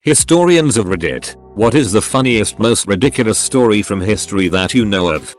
Historians of Reddit, what is the funniest, most ridiculous story from history that you know of?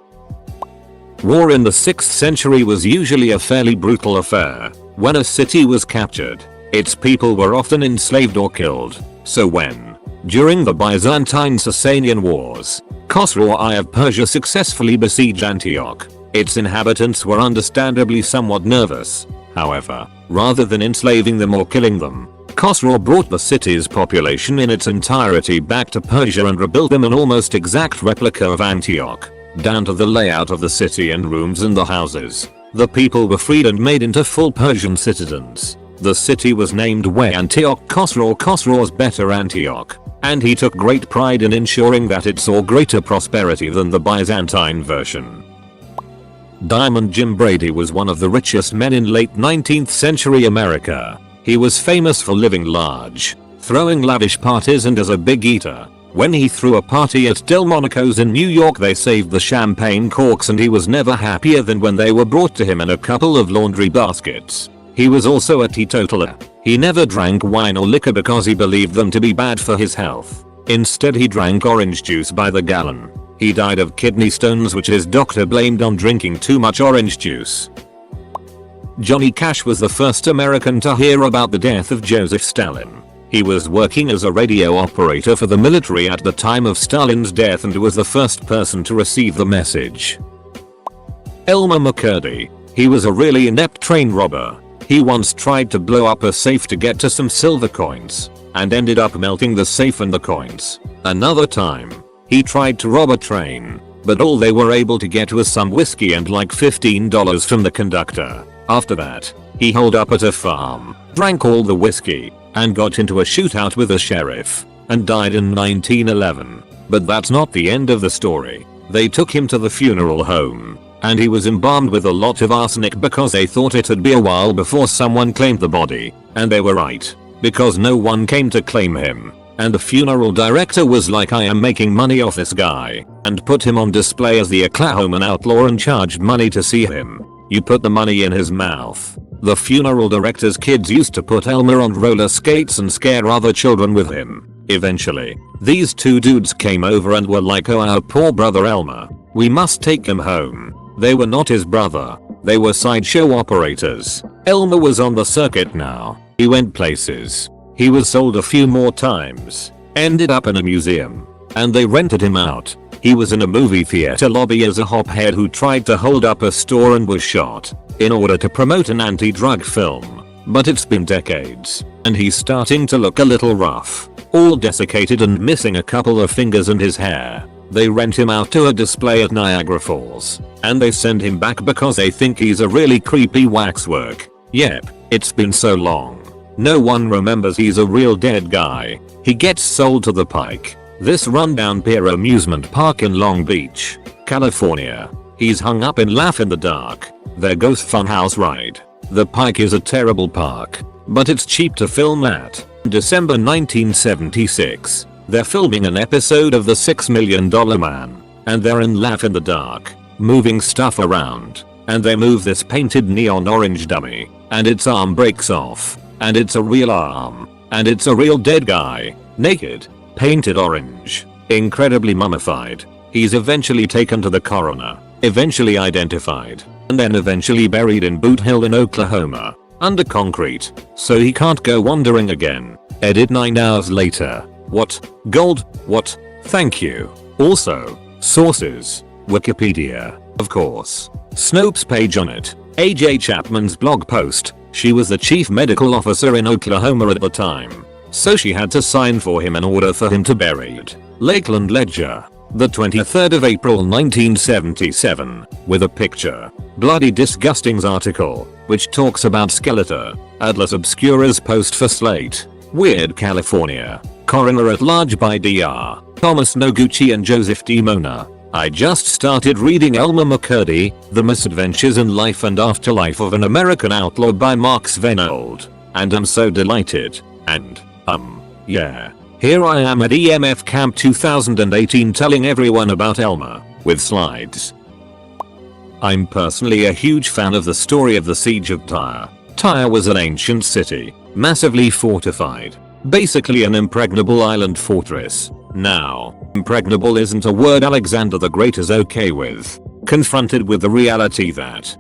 War in the 6th century was usually a fairly brutal affair. When a city was captured, its people were often enslaved or killed. So when, during the Byzantine Sasanian Wars, Khosrow I of Persia successfully besieged Antioch, its inhabitants were understandably somewhat nervous. However, rather than enslaving them or killing them, Khosrow brought the city's population in its entirety back to Persia and rebuilt them an almost exact replica of Antioch, down to the layout of the city and rooms in the houses. The people were freed and made into full Persian citizens. The city was named Way Antioch Khosrow's Better Antioch, and he took great pride in ensuring that it saw greater prosperity than the Byzantine version. Diamond Jim Brady was one of the richest men in late 19th century America. He was famous for living large, throwing lavish parties, and as a big eater. When he threw a party at Delmonico's in New York, they saved the champagne corks, and he was never happier than when they were brought to him in a couple of laundry baskets. He was also a teetotaler. He never drank wine or liquor because he believed them to be bad for his health. Instead, he drank orange juice by the gallon. He died of kidney stones, which his doctor blamed on drinking too much orange juice. Johnny Cash was the first American to hear about the death of Joseph Stalin. He was working as a radio operator for the military at the time of Stalin's death and was the first person to receive the message. Elmer McCurdy. He was a really inept train robber. He once tried to blow up a safe to get to some silver coins, and ended up melting the safe and the coins. Another time, he tried to rob a train, but all they were able to get was some whiskey and like $15 from the conductor. After that, he holed up at a farm, drank all the whiskey, and got into a shootout with a sheriff, and died in 1911. But that's not the end of the story. They took him to the funeral home, and he was embalmed with a lot of arsenic because they thought it'd be a while before someone claimed the body, and they were right, because no one came to claim him. And the funeral director was like, I am making money off this guy, and put him on display as the Oklahoman outlaw and charged money to see him. You put the money in his mouth. The funeral director's kids used to put Elmer on roller skates and scare other children with him. Eventually, these two dudes came over and were like, oh, our poor brother Elmer. We must take him home. They were not his brother. They were sideshow operators. Elmer was on the circuit now. He went places. He was sold a few more times. Ended up in a museum. And they rented him out. He was in a movie theater lobby as a hophead who tried to hold up a store and was shot in order to promote an anti-drug film. But it's been decades, and he's starting to look a little rough, all desiccated and missing a couple of fingers and his hair. They rent him out to a display at Niagara Falls, and they send him back because they think he's a really creepy waxwork. Yep, it's been so long. No one remembers he's a real dead guy. He gets sold to the Pike, this rundown pier amusement park in Long Beach, California. He's hung up in Laugh in the Dark, their ghost funhouse ride. The Pike is a terrible park, but it's cheap to film at. December 1976, they're filming an episode of The $6 Million Man, and they're in Laugh in the Dark, moving stuff around, and they move this painted neon orange dummy, and its arm breaks off, and it's a real arm, and it's a real dead guy, naked, painted orange, incredibly mummified. He's eventually taken to the coroner, eventually identified, and then eventually buried in Boot Hill in Oklahoma, under concrete, so he can't go wandering again. Edit 9 hours later. What? Gold? What? Thank you. Also, sources. Wikipedia, of course. Snopes page on it. AJ Chapman's blog post. She was the chief medical officer in Oklahoma at the time, so she had to sign for him in order for him to bury it. Lakeland Ledger, the 23rd of April 1977, with a picture. Bloody Disgusting's article, which talks about Skeletor. Atlas Obscura's post for Slate. Weird California. Coroner at Large by Dr. Thomas Noguchi and Joseph D. Mona. I just started reading Elmer McCurdy, The Misadventures in Life and Afterlife of an American Outlaw by Mark Svenold, and I'm so delighted. And, yeah. Here I am at EMF Camp 2018 telling everyone about Elmer, with slides. I'm personally a huge fan of the story of the Siege of Tyre. Tyre was an ancient city, massively fortified. Basically an impregnable island fortress. Now, impregnable isn't a word Alexander the Great is okay with. Confronted with the reality that,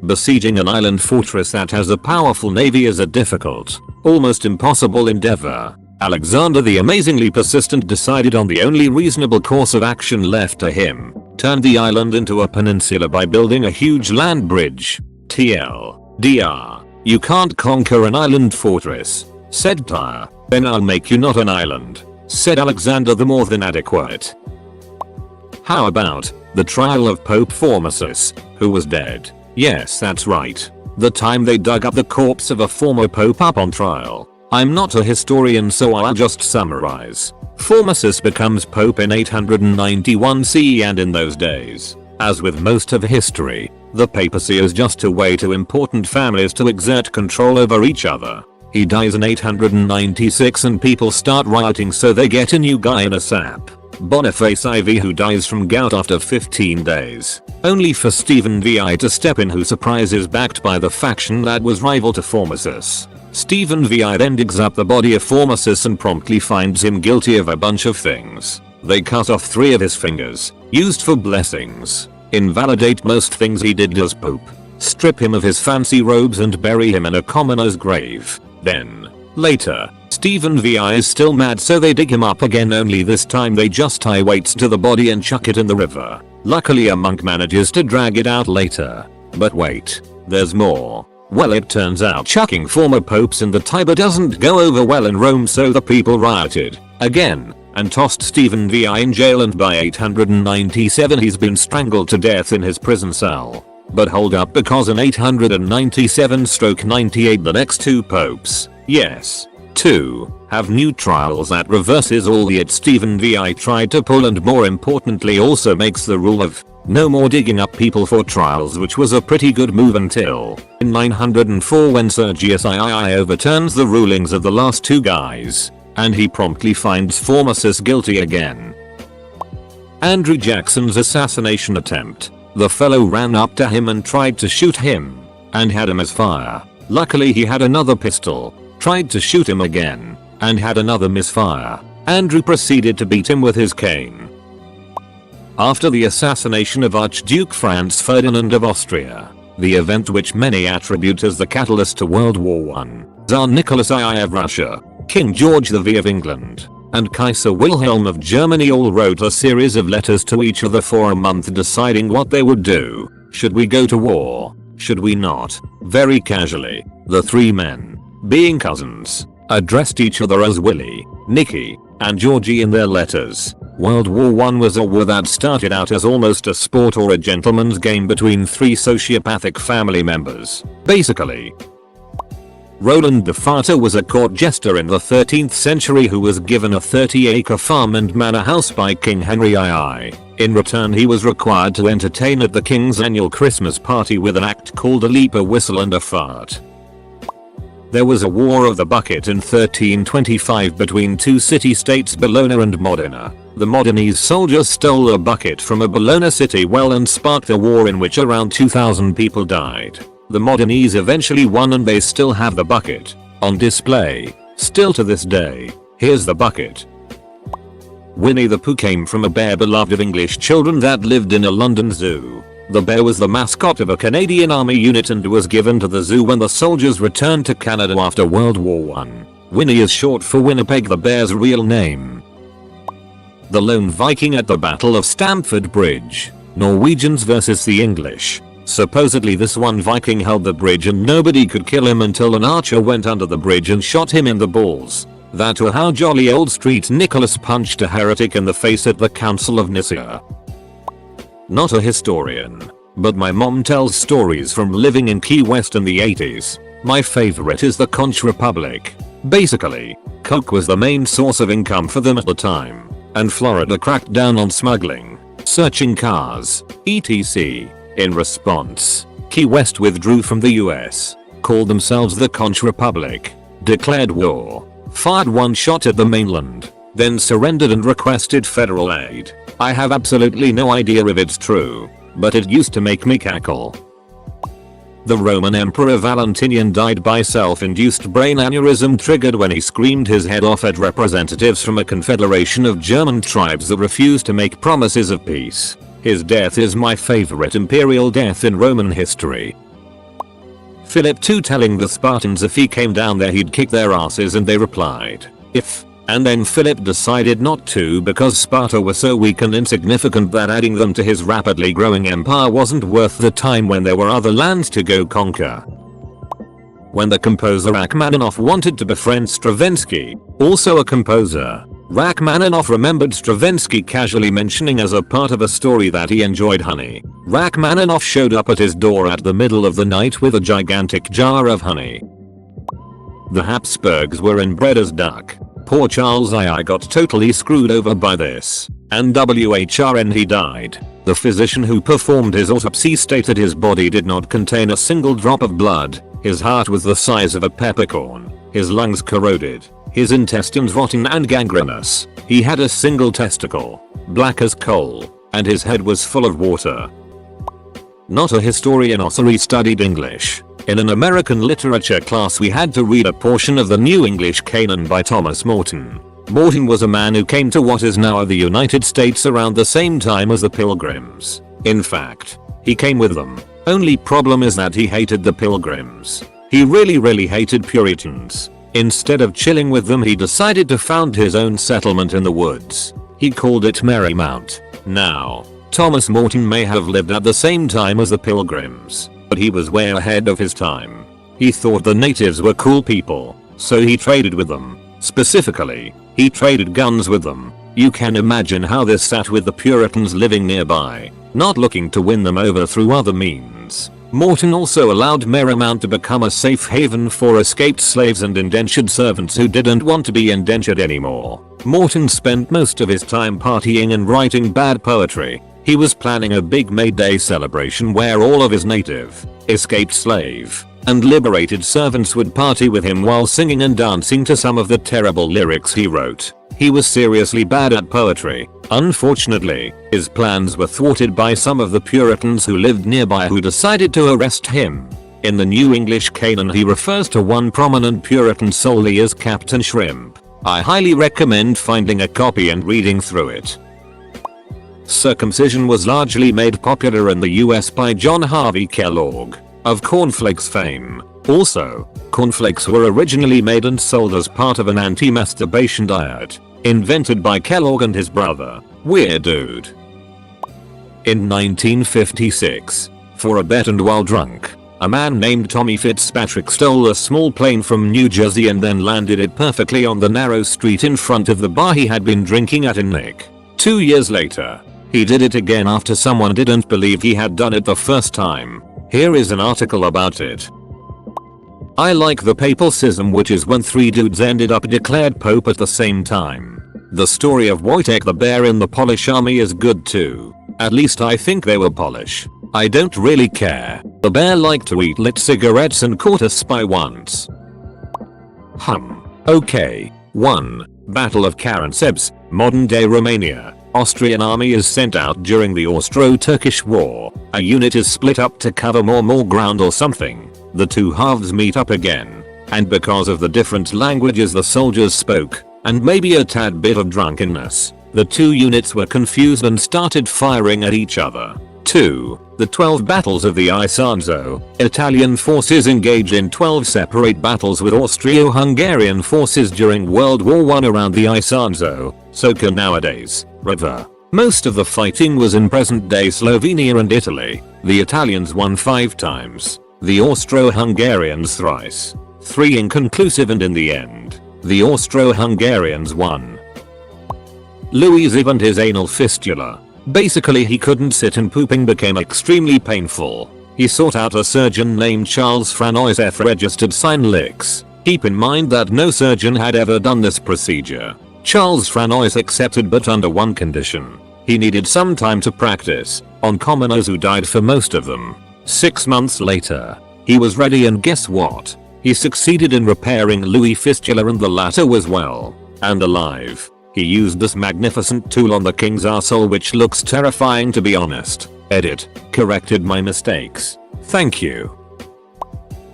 besieging an island fortress that has a powerful navy is a difficult, almost impossible endeavor, Alexander the amazingly persistent decided on the only reasonable course of action left to him, turned the island into a peninsula by building a huge land bridge. TLDR, you can't conquer an island fortress, said Tyre, then I'll make you not an island, said Alexander the more than adequate. How about the trial of Pope Formosus, who was dead? Yes, that's right. The time they dug up the corpse of a former pope up on trial. I'm not a historian, so I'll just summarize. Formosus becomes pope in 891 CE, and in those days, as with most of history, the papacy is just a way to important families to exert control over each other. He dies in 896 and people start rioting, so they get a new guy in a sap. Boniface IV, who dies from gout after 15 days, only for Stephen VI to step in, who is backed by the faction that was rival to Formosus. Stephen VI then digs up the body of Formosus and promptly finds him guilty of a bunch of things. They cut off 3 of his fingers, used for blessings, invalidate most things he did as pope, strip him of his fancy robes and bury him in a commoner's grave. Then, later, Stephen VI is still mad, so they dig him up again, only this time they just tie weights to the body and chuck it in the river. Luckily a monk manages to drag it out later. But wait, there's more. Well, it turns out chucking former popes in the Tiber doesn't go over well in Rome, so the people rioted again and tossed Stephen VI in jail, and by 897 he's been strangled to death in his prison cell. But hold up, because in 897/98 the next 2 popes, yes, 2, have new trials that reverses all the Stephen VI tried to pull, and more importantly also makes the rule of no more digging up people for trials, which was a pretty good move until in 904 when Sergius III overturns the rulings of the last 2 guys, and he promptly finds Formosus guilty again. Andrew Jackson's assassination attempt. The fellow ran up to him and tried to shoot him, and had him as fire. Luckily he had another pistol, tried to shoot him again, and had another misfire. Andrew proceeded to beat him with his cane. After the assassination of Archduke Franz Ferdinand of Austria, the event which many attribute as the catalyst to World War I, Tsar Nicholas I of Russia, King George V of England, and Kaiser Wilhelm of Germany all wrote a series of letters to each other for a month deciding what they would do. Should we go to war? Should we not? Very casually, the 3 men, being cousins, addressed each other as Willie, Nicky, and Georgie in their letters. World War I was a war that started out as almost a sport or a gentleman's game between 3 sociopathic family members. Basically, Roland the Farter was a court jester in the 13th century who was given a 30-acre farm and manor house by King Henry II. In return he was required to entertain at the king's annual Christmas party with an act called a leap, a whistle and a fart. There was a War of the Bucket in 1325 between 2 city-states, Bologna and Modena. The Modenese soldiers stole a bucket from a Bologna city well and sparked a war in which around 2,000 people died. The Modenese eventually won and they still have the bucket on display, still to this day. Here's the bucket. Winnie the Pooh came from a bear beloved of English children that lived in a London zoo. The bear was the mascot of a Canadian Army unit and was given to the zoo when the soldiers returned to Canada after World War I. Winnie is short for Winnipeg, the bear's real name. The lone Viking at the Battle of Stamford Bridge. Norwegians versus the English. Supposedly this one Viking held the bridge and nobody could kill him until an archer went under the bridge and shot him in the balls. That or how jolly old street Nicholas punched a heretic in the face at the Council of Nicaea. Not a historian, but my mom tells stories from living in Key West in the 80s. My favorite is the Conch Republic. Basically, coke was the main source of income for them at the time, and Florida cracked down on smuggling, searching cars, etc. In response, Key West withdrew from the US, called themselves the Conch Republic, declared war, fired one shot at the mainland, then surrendered and requested federal aid. I have absolutely no idea if it's true, but it used to make me cackle. The Roman Emperor Valentinian died by self-induced brain aneurysm triggered when he screamed his head off at representatives from a confederation of German tribes that refused to make promises of peace. His death is my favorite imperial death in Roman history. Philip II telling the Spartans if he came down there he'd kick their asses, and they replied, "If." And then Philip decided not to because Sparta was so weak and insignificant that adding them to his rapidly growing empire wasn't worth the time when there were other lands to go conquer. When the composer Rachmaninoff wanted to befriend Stravinsky, also a composer, Rachmaninoff remembered Stravinsky casually mentioning as a part of a story that he enjoyed honey. Rachmaninoff showed up at his door at the middle of the night with a gigantic jar of honey. The Habsburgs were inbred as duck. Poor Charles II got totally screwed over by this, and WHRN he died. The physician who performed his autopsy stated his body did not contain a single drop of blood, his heart was the size of a peppercorn, his lungs corroded, his intestines rotten and gangrenous, he had a single testicle, black as coal, and his head was full of water. Not a historian Ossery studied English. In an American literature class we had to read a portion of the New English Canon by Thomas Morton. Morton was a man who came to what is now the United States around the same time as the Pilgrims. In fact, he came with them. Only problem is that he hated the Pilgrims. He really hated Puritans. Instead of chilling with them he decided to found his own settlement in the woods. He called it Marymount. Now, Thomas Morton may have lived at the same time as the Pilgrims, but he was way ahead of his time. He thought the natives were cool people, so he traded with them. Specifically, he traded guns with them. You can imagine how this sat with the Puritans living nearby, not looking to win them over through other means. Morton also allowed Marymount to become a safe haven for escaped slaves and indentured servants who didn't want to be indentured anymore. Morton spent most of his time partying and writing bad poetry. He was planning a big May Day celebration where all of his native, escaped slave, and liberated servants would party with him while singing and dancing to some of the terrible lyrics he wrote. He was seriously bad at poetry. Unfortunately, his plans were thwarted by some of the Puritans who lived nearby who decided to arrest him. In the New English Canon he refers to one prominent Puritan solely as Captain Shrimp. I highly recommend finding a copy and reading through it. Circumcision was largely made popular in the US by John Harvey Kellogg, of cornflakes fame. Also, cornflakes were originally made and sold as part of an anti-masturbation diet, invented by Kellogg and his brother. Weird dude. In 1956, for a bet and while drunk, a man named Tommy Fitzpatrick stole a small plane from New Jersey and then landed it perfectly on the narrow street in front of the bar he had been drinking at in Nick. 2 years later, he did it again after someone didn't believe he had done it the first time. Here is an article about it. I like the Papal Schism, which is when 3 dudes ended up declared pope at the same time. The story of Wojtek the Bear in the Polish army is good too. At least I think they were Polish. I don't really care. The bear liked to eat lit cigarettes and caught a spy once. Okay. 1. Battle of Karansebes, modern day Romania. Austrian army is sent out during the Austro-Turkish War. A unit is split up to cover more ground or something. The two halves meet up again, and because of the different languages the soldiers spoke, and maybe a tad bit of drunkenness, the two units were confused and started firing at each other. 2. The 12 battles of the Isonzo. Italian forces engaged in 12 separate battles with Austro-Hungarian forces during World War I around the Isonzo, Soka nowadays, river. Most of the fighting was in present-day Slovenia and Italy. The Italians won 5 times. The Austro-Hungarians thrice. 3 inconclusive, and in the end, the Austro-Hungarians won. Louis and his anal fistula. Basically he couldn't sit and pooping became extremely painful. He sought out a surgeon named Charles Franois registered sign licks. Keep in mind that no surgeon had ever done this procedure. Charles Franois accepted, but under one condition. He needed some time to practice on commoners who died for most of them. 6 months later, he was ready, and guess what? He succeeded in repairing Louis' fistula, and the latter was well and alive. He used this magnificent tool on the king's arsehole, which looks terrifying to be honest. Edit. Corrected my mistakes. Thank you.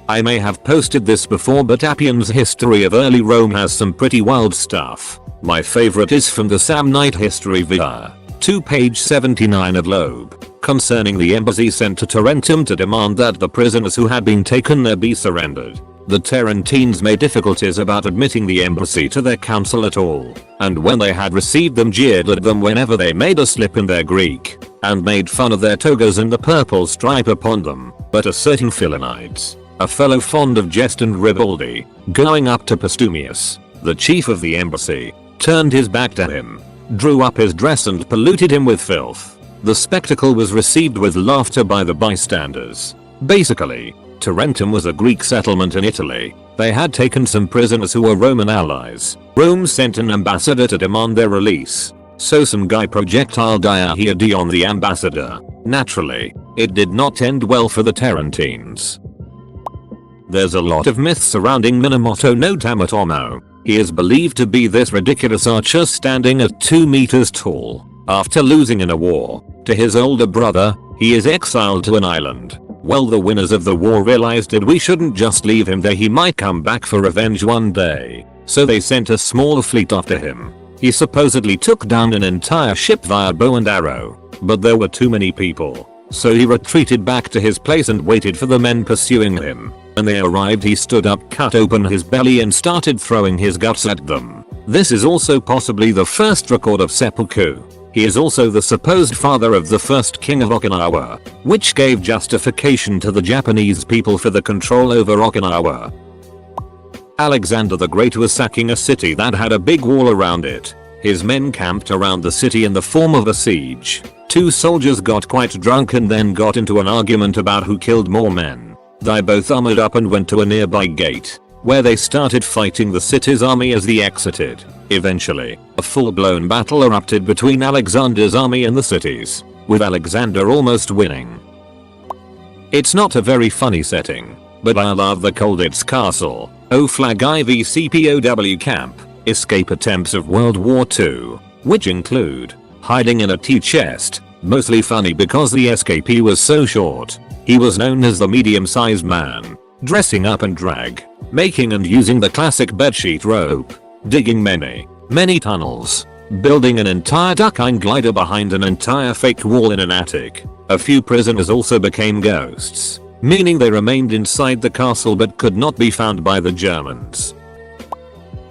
I may have posted this before, but Appian's history of early Rome has some pretty wild stuff. My favorite is from the Samnite History Via 2 page 79 of Loeb, concerning the embassy sent to Tarentum to demand that the prisoners who had been taken there be surrendered. The Tarentines made difficulties about admitting the embassy to their council at all, and when they had received them jeered at them whenever they made a slip in their Greek, and made fun of their togas and the purple stripe upon them. But a certain Philonides, a fellow fond of jest and ribaldry, going up to Postumius, the chief of the embassy, turned his back to him, drew up his dress and polluted him with filth. The spectacle was received with laughter by the bystanders. Basically, Tarentum was a Greek settlement in Italy. They had taken some prisoners who were Roman allies. Rome sent an ambassador to demand their release. So some guy projectile diarrheaed on the ambassador. Naturally, it did not end well for the Tarentines. There's a lot of myths surrounding Minamoto no Tamatomo. He is believed to be this ridiculous archer standing at 2 meters tall. After losing in a war to his older brother, he is exiled to an island. Well, the winners of the war realized that we shouldn't just leave him there, he might come back for revenge one day. So they sent a small fleet after him. He supposedly took down an entire ship via bow and arrow, but there were too many people. So he retreated back to his place and waited for the men pursuing him. When they arrived, he stood up, cut open his belly and started throwing his guts at them. This is also possibly the first record of seppuku. He is also the supposed father of the first king of Okinawa, which gave justification to the Japanese people for the control over Okinawa. Alexander the Great was sacking a city that had a big wall around it. His men camped around the city in the form of a siege. 2 soldiers got quite drunk and then got into an argument about who killed more men. They both armored up and went to a nearby gate, where they started fighting the city's army as they exited. Eventually, a full-blown battle erupted between Alexander's army and the cities, with Alexander almost winning. It's not a very funny setting, but I love the Colditz Castle, O-Flag IV CPOW camp, escape attempts of World War II, which include hiding in a tea chest, mostly funny because the escapee was so short. He was known as the medium-sized man, dressing up and drag, making and using the classic bedsheet rope, digging many tunnels, building an entire duck-line glider behind an entire fake wall in an attic. A few prisoners also became ghosts, meaning they remained inside the castle but could not be found by the Germans.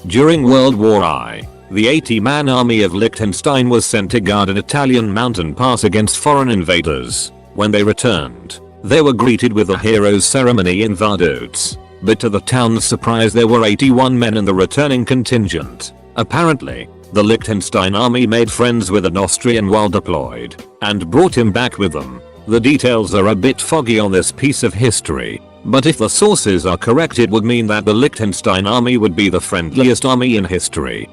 During World War I, the 80-man army of Liechtenstein was sent to guard an Italian mountain pass against foreign invaders. When they returned, they were greeted with a hero's ceremony in Vaduz, but to the town's surprise there were 81 men in the returning contingent. Apparently, the Liechtenstein army made friends with an Austrian while deployed, and brought him back with them. The details are a bit foggy on this piece of history, but if the sources are correct it would mean that the Liechtenstein army would be the friendliest army in history.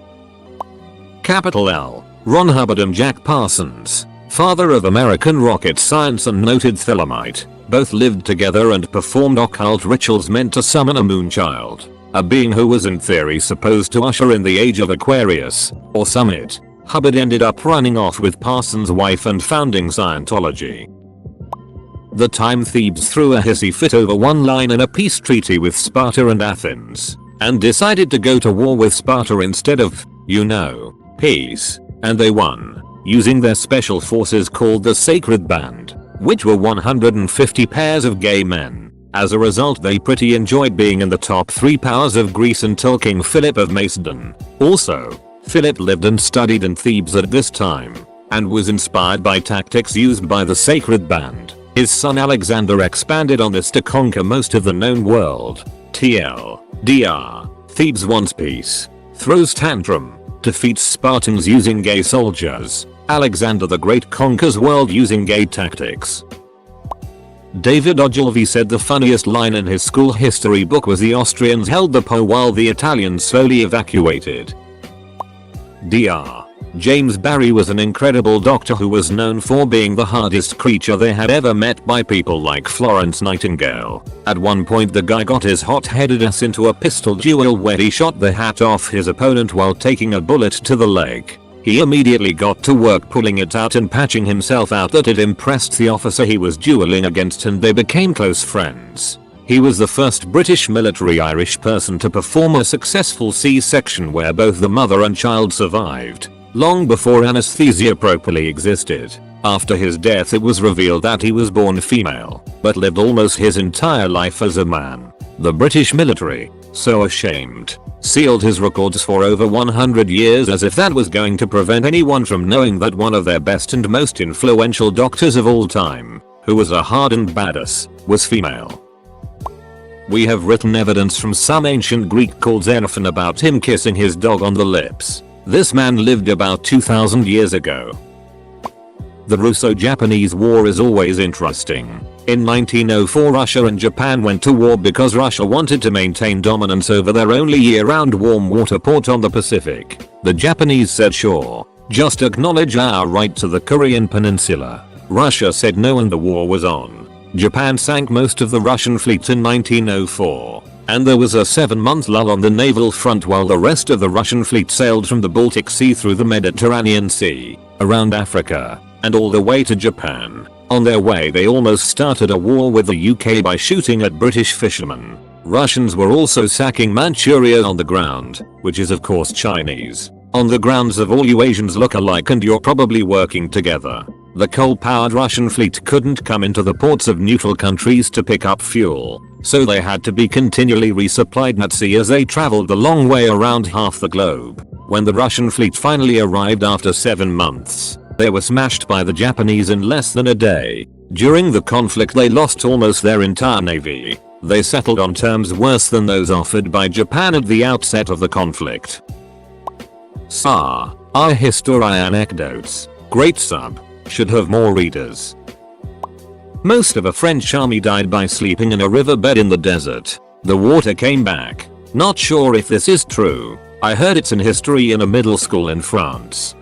Capital L. Ron Hubbard and Jack Parsons, father of American rocket science and noted Thelemite, both lived together and performed occult rituals meant to summon a moonchild, a being who was in theory supposed to usher in the age of Aquarius, or Summit. Hubbard ended up running off with Parsons' wife and founding Scientology. The time Thebes threw a hissy fit over one line in a peace treaty with Sparta and Athens, and decided to go to war with Sparta instead of, peace, and they won, using their special forces called the Sacred Band, which were 150 pairs of gay men. As a result they pretty enjoyed being in the top 3 powers of Greece until King Philip of Macedon. Also, Philip lived and studied in Thebes at this time, and was inspired by tactics used by the Sacred Band. His son Alexander expanded on this to conquer most of the known world. TLDR, Thebes wants peace, throws tantrum, defeats Spartans using gay soldiers. Alexander the Great conquers world using gay tactics. David Ogilvy said the funniest line in his school history book was the Austrians held the Po while the Italians slowly evacuated. Dr. James Barry was an incredible doctor who was known for being the hardest creature they had ever met by people like Florence Nightingale. At one point the guy got his hot-headed ass into a pistol duel where he shot the hat off his opponent while taking a bullet to the leg. He immediately got to work pulling it out and patching himself out that it impressed the officer he was dueling against and they became close friends. He was the first British military Irish person to perform a successful C-section where both the mother and child survived, long before anesthesia properly existed. After his death it was revealed that he was born female, but lived almost his entire life as a man. The British military, so ashamed, sealed his records for over 100 years as if that was going to prevent anyone from knowing that one of their best and most influential doctors of all time, who was a hardened badass, was female. We have written evidence from some ancient Greek called Xenophon about him kissing his dog on the lips. This man lived about 2000 years ago. The Russo-Japanese War is always interesting. In 1904 Russia and Japan went to war because Russia wanted to maintain dominance over their only year-round warm water port on the Pacific. The Japanese said sure, just acknowledge our right to the Korean peninsula. Russia said no and the war was on. Japan sank most of the Russian fleet in 1904, and there was a 7-month lull on the naval front while the rest of the Russian fleet sailed from the Baltic Sea through the Mediterranean Sea, around Africa, and all the way to Japan. On their way they almost started a war with the UK by shooting at British fishermen. Russians were also sacking Manchuria on the ground, which is of course Chinese, on the grounds of all you Asians look alike and you're probably working together. The coal-powered Russian fleet couldn't come into the ports of neutral countries to pick up fuel, so they had to be continually resupplied at sea as they traveled the long way around half the globe. When the Russian fleet finally arrived after 7 months, they were smashed by the Japanese in less than a day. During the conflict they lost almost their entire navy. They settled on terms worse than those offered by Japan at the outset of the conflict. Our history anecdotes. Great sub. Should have more readers. Most of a French army died by sleeping in a riverbed in the desert. The water came back. Not sure if this is true. I heard it's in history in a middle school in France.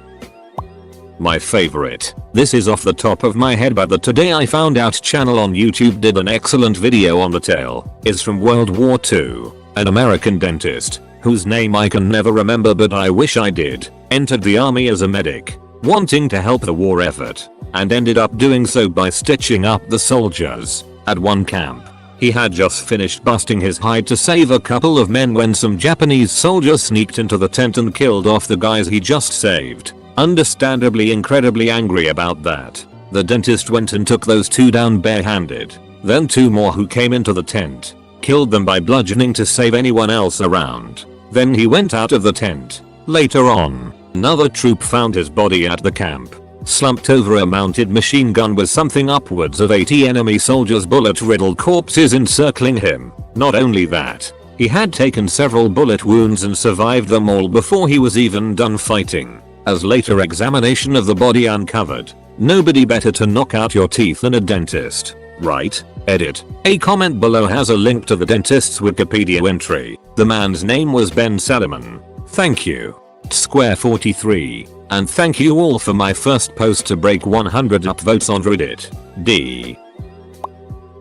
My favorite. This is off the top of my head but the Today I Found Out channel on YouTube did an excellent video on the tale. It's from World War II. An American dentist, whose name I can never remember but I wish I did, entered the army as a medic, wanting to help the war effort, and ended up doing so by stitching up the soldiers. At one camp, he had just finished busting his hide to save a couple of men when some Japanese soldiers sneaked into the tent and killed off the guys he just saved. Understandably incredibly angry about that, the dentist went and took those 2 down barehanded. Then 2 more who came into the tent, killed them by bludgeoning to save anyone else around. Then he went out of the tent. Later on, another troop found his body at the camp, slumped over a mounted machine gun with something upwards of 80 enemy soldiers' bullet-riddled corpses encircling him. Not only that, he had taken several bullet wounds and survived them all before he was even done fighting. As later examination of the body uncovered, nobody better to knock out your teeth than a dentist, right? Edit. A comment below has a link to the dentist's Wikipedia entry. The man's name was Ben Salomon. Thank you. Square 43. And thank you all for my first post to break 100 upvotes on Reddit. D.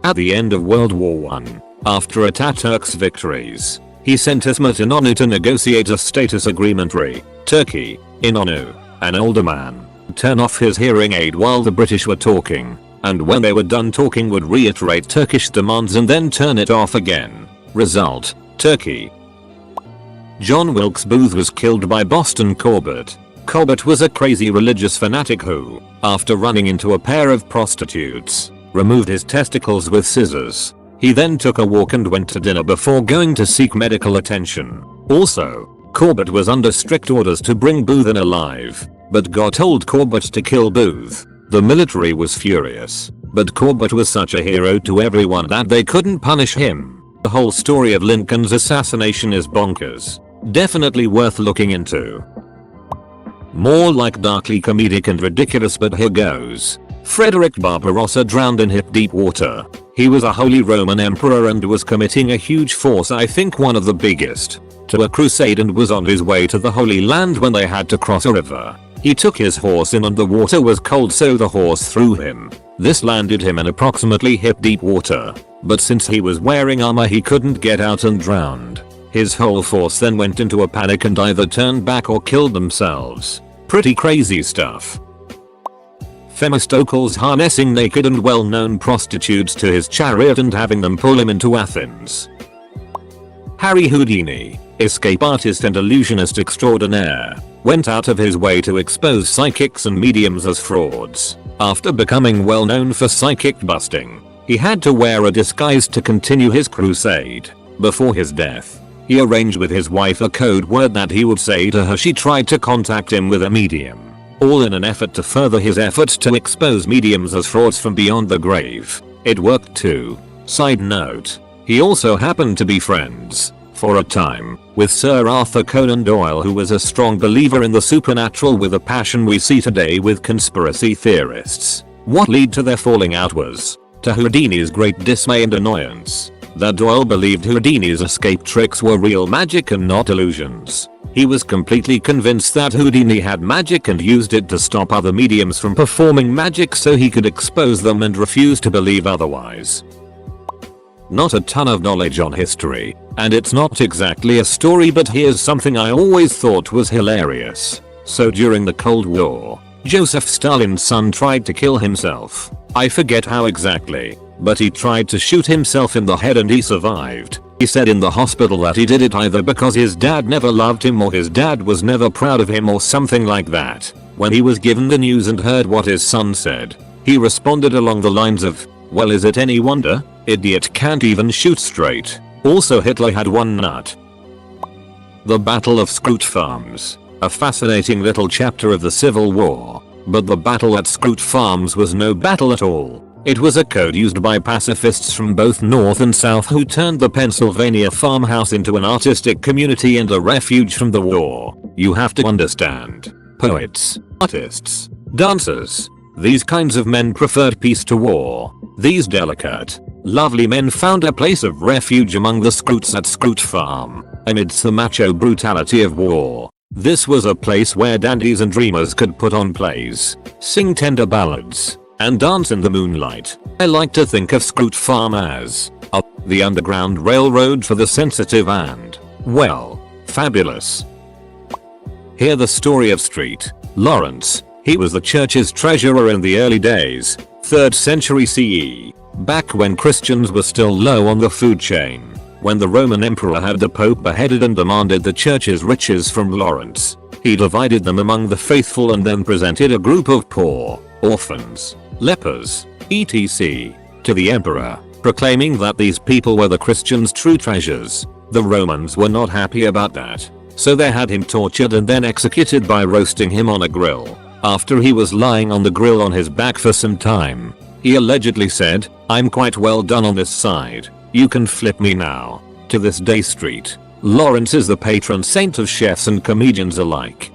At the end of World War I, after Ataturk's victories, he sent Ismet Inonu to negotiate a status agreement Turkey, Inonu, an older man, turn off his hearing aid while the British were talking, and when they were done talking would reiterate Turkish demands and then turn it off again. Result, Turkey. John Wilkes Booth was killed by Boston Corbett. Corbett was a crazy religious fanatic who, after running into a pair of prostitutes, removed his testicles with scissors. He then took a walk and went to dinner before going to seek medical attention. Also, Corbett was under strict orders to bring Booth in alive, but God told Corbett to kill Booth. The military was furious, but Corbett was such a hero to everyone that they couldn't punish him. The whole story of Lincoln's assassination is bonkers. Definitely worth looking into. More like darkly comedic and ridiculous, but here goes. Frederick Barbarossa drowned in hip deep water. He was a Holy Roman Emperor and was committing a huge force, I think one of the biggest, to a crusade and was on his way to the Holy Land when they had to cross a river. He took his horse in and the water was cold, so the horse threw him. This landed him in approximately hip deep water, but since he was wearing armor he couldn't get out and drowned. His whole force then went into a panic and either turned back or killed themselves. Pretty crazy stuff. Themistocles harnessing naked and well-known prostitutes to his chariot and having them pull him into Athens. Harry Houdini, escape artist and illusionist extraordinaire, went out of his way to expose psychics and mediums as frauds. After becoming well known for psychic busting, he had to wear a disguise to continue his crusade. Before his death, he arranged with his wife a code word that he would say to her she tried to contact him with a medium, all in an effort to further his efforts to expose mediums as frauds from beyond the grave. It worked too. Side note, he also happened to be friends, for a time, with Sir Arthur Conan Doyle, who was a strong believer in the supernatural with a passion we see today with conspiracy theorists. What led to their falling out was, to Houdini's great dismay and annoyance, that Doyle believed Houdini's escape tricks were real magic and not illusions. He was completely convinced that Houdini had magic and used it to stop other mediums from performing magic so he could expose them, and refused to believe otherwise. Not a ton of knowledge on history, and it's not exactly a story, but here's something I always thought was hilarious. So during the Cold War, Joseph Stalin's son tried to kill himself. I forget how exactly, but he tried to shoot himself in the head and he survived. He said in the hospital that he did it either because his dad never loved him or his dad was never proud of him or something like that. When he was given the news and heard what his son said, he responded along the lines of, "Well, is it any wonder? Idiot can't even shoot straight. Also Hitler had one nut." The Battle of Scrooge Farms. A fascinating little chapter of the Civil War. But the battle at Scrooge Farms was no battle at all. It was a code used by pacifists from both North and South who turned the Pennsylvania farmhouse into an artistic community and a refuge from the war. You have to understand. Poets, artists, dancers. These kinds of men preferred peace to war. These delicate, lovely men found a place of refuge among the Scrooges at Scrooge Farm, amidst the macho brutality of war. This was a place where dandies and dreamers could put on plays, sing tender ballads, and dance in the moonlight. I like to think of Scrooge Farm as the underground railroad for the sensitive and, well, fabulous. Hear the story of St. Lawrence. He was the church's treasurer in the early days, 3rd century CE, back when Christians were still low on the food chain. When the Roman emperor had the Pope beheaded and demanded the church's riches from Lawrence, he divided them among the faithful and then presented a group of poor, orphans, lepers, etc. to the emperor, proclaiming that these people were the Christians' true treasures. The Romans were not happy about that, so they had him tortured and then executed by roasting him on a grill. After he was lying on the grill on his back for some time, he allegedly said, "I'm quite well done on this side. You can flip me now." To this day, St. Lawrence is the patron saint of chefs and comedians alike.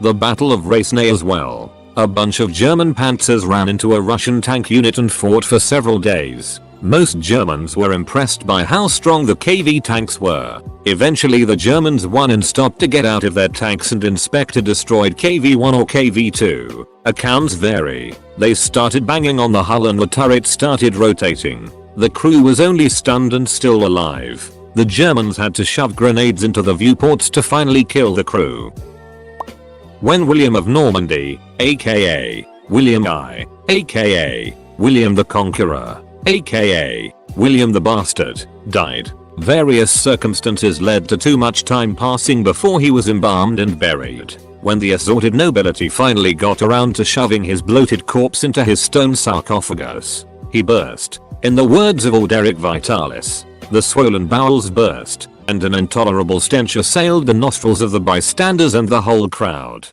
The Battle of Racenay as well. A bunch of German panzers ran into a Russian tank unit and fought for several days. Most Germans were impressed by how strong the KV tanks were. Eventually the Germans won and stopped to get out of their tanks and inspect a destroyed KV-1 or KV-2. Accounts vary. They started banging on the hull and the turret started rotating. The crew was only stunned and still alive. The Germans had to shove grenades into the viewports to finally kill the crew. When William of Normandy, aka William I, aka William the Conqueror, aka William the Bastard, died, various circumstances led to too much time passing before he was embalmed and buried. When the assorted nobility finally got around to shoving his bloated corpse into his stone sarcophagus, he burst. In the words of Orderic Vitalis, the swollen bowels burst, and an intolerable stench assailed the nostrils of the bystanders and the whole crowd.